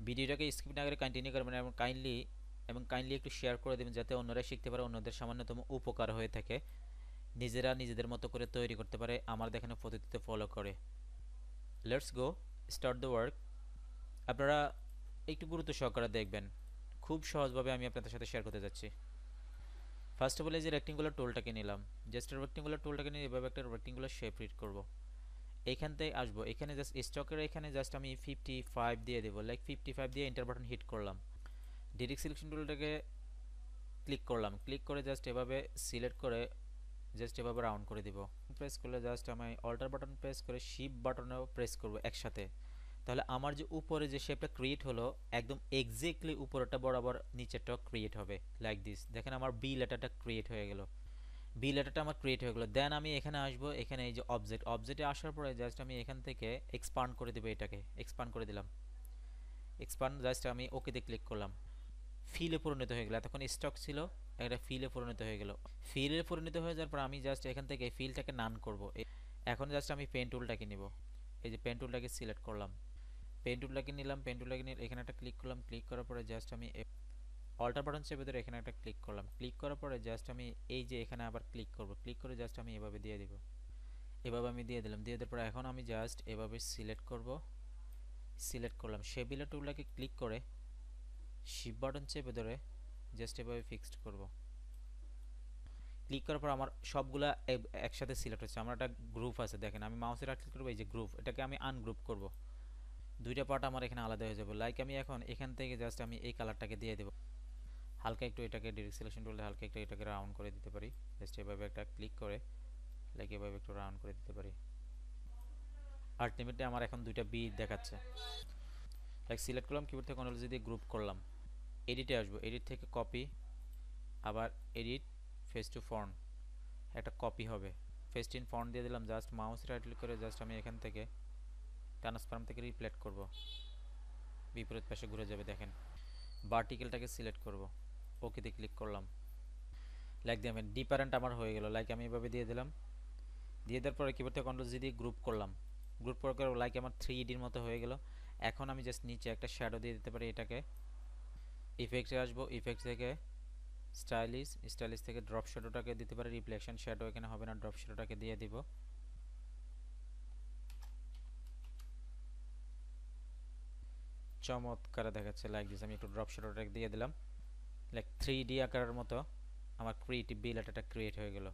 ভিডিওটাকে স্কিপ না করে কন্টিনিউ করবেন এবং কাইন্ডলি একটু শেয়ার করে দেবেন যাতে অন্যরা শিখতে পারে, অন্যদের সামান্যতম উপকার হয়ে থাকে, নিজেরা নিজেদের মতো করে তৈরি করতে পারে, আমার দেখানো পদ্ধতিতে ফলো করে। Let's go start the work. আপনারা একটু গুরুত্ব সহকারে দেখবেন, খুব সহজভাবে আমি আপনাদের সাথে শেয়ার করতে যাচ্ছি। ফার্স্ট অফ অল এই যে রেক্টেঙ্গুলার টুলটাকে নিলাম, জাস্ট রেক্টেঙ্গুলার টুলটাকে নিয়ে এভাবে একটা রেক্টেঙ্গুলার শেপ রিড করব। এইখান থেকে আসবো, এখানে জাস্ট স্টকের এখানে জাস্ট আমি 55 দিয়ে দেবো, লাইক 55 দিয়ে এন্টার বাটন হিট করলাম। ডিরেক্ট সিলেকশন টুলটাকে ক্লিক করলাম, ক্লিক করে জাস্ট এভাবে সিলেক্ট করে জাস্ট এভাবে রাউন্ড করে দিব। প্রেস করলে জাস্ট আমি অল্টার বাটন প্রেস করে শিফট বাটনেও প্রেস করব একসাথে। তাহলে আমার যে উপরে যে শেপটা ক্রিয়েট হলো একদম এক্স্যাক্টলি উপরেরটা বরাবর নিচেরটাও ক্রিয়েট হবে লাইক দিস। দেখেন আমার বি লেটারটা ক্রিয়েট হয়ে গেল, বি লেটারটা আমার ক্রিয়েট হয়ে গেলো। দেন আমি এখানে আসবো, এখানে এই যে অবজেক্টে আসার পরে জাস্ট আমি এখান থেকে এক্সপান্ড করে দেবো, এটাকে এক্সপান্ড করে দিলাম। এক্সপান্ড জাস্ট আমি ওকেতে ক্লিক করলাম, ফিলে পরিণত হয়ে গেল। এতক্ষণ স্টক ছিল, এটা ফিলে পরিণত হয়ে গেল। ফিলে পরিণত হয়ে যাওয়ার পর আমি জাস্ট এখান থেকে ফিলটাকে নান করব। এখন জাস্ট আমি পেন টুলটাকে নিব, এই যে পেন টুলটাকে সিলেক্ট করলাম, পেন টুলটাকে নিলাম, পেন টুলটাকে নিয়ে এখানে একটা ক্লিক করলাম, ক্লিক করার পরে জাস্ট আমি অল্টার বাটন চেপে ধরে এখানে একটা ক্লিক করলাম, ক্লিক করার পরে জাস্ট আমি এই যে এখানে আবার ক্লিক করব, ক্লিক করে জাস্ট আমি এভাবে দিয়ে দিব। এভাবে আমি দিয়ে দিলাম, দিয়ে দেওয়ার পর এখন আমি জাস্ট এভাবে সিলেক্ট করব, সিলেক্ট করলাম, শেপিলা টুলটাকে ক্লিক করে শিফট বাটন চেপে ধরে জাস্ট এভাবে ফিক্সড করব। ক্লিক করার পর আমার সবগুলা একসাথে সিলেক্ট হচ্ছে। আমার একটা গ্রুপ আছে, দেখেন আমি মাউসে রাইট ক্লিক করবো, এই যে গ্রুপ, এটাকে আমি আনগ্রুপ করব। দুইটা পার্ট আমার এখানে আলাদা হয়ে যাবে। লাইক আমি এখন এখান থেকে জাস্ট আমি এই কালারটাকে দিয়ে দেবো, হালকা একটু এটাকে ডিরেক্ট সিলেকশন টুলে হালকা একটু এটাকে রাউন্ড করে দিতে পারি, জাস্ট এভাবে একটা ক্লিক করে লাইক এভাবে একটু রাউন্ড করে দিতে পারি। আলটিমেটলি আমার এখন দুইটা বি দেখাচ্ছে। লাইক সিলেক্ট করলাম, কিবোর্ড থেকে কন্ট্রোল জি দিয়ে গ্রুপ করলাম, এডিটে আসবো, এডিট থেকে কপি, আবার এডিট ফেস টু ফন্ট, একটা কপি হবে, ফেস্ট ইন ফন্ট দিয়ে দিলাম, জাস্ট মাউস রাইট ক্লিক করে জাস্ট আমি এখান থেকে ট্রান্সফর্ম থেকে রিপ্লেট করব, বিপরীত পাশে ঘুরে যাবে। দেখেন ভার্টিক্যালটাকে সিলেক্ট করব, ওকেতে ক্লিক করলাম, লাইক দেখবেন ডিপারেন্ট আমার হয়ে গেল। লাইক আমি এভাবে দিয়ে দিলাম, দিয়ে দেওয়ার পরে কিবোর্ড থেকে কন্ট্রোল জি দিয়ে গ্রুপ করলাম, গ্রুপ করার পর লাইক আমার 3Dর মতো হয়ে গেল। এখন আমি জাস্ট নিচে একটা শ্যাডো দিয়ে দিতে পারি, এটাকে ইফেক্টে আসবো, ইফেক্ট থেকে স্টাইলিশ, স্টাইলিশ থেকে ড্রপ শ্যাডোটাকে দিতে পারি, রিফ্লেকশন শ্যাডো এখানে হবে না, ড্রপ শ্যাডোটাকে দিয়ে দিব। চমৎকার দেখাচ্ছে লাইক দিস। আমি একটু ড্রপ শ্যাডোটাকে দিয়ে দিলাম, লাইক 3D আকারের মতো আমার ক্রিয়েটিভ বি লেটারটা ক্রিয়েট হয়ে গেল।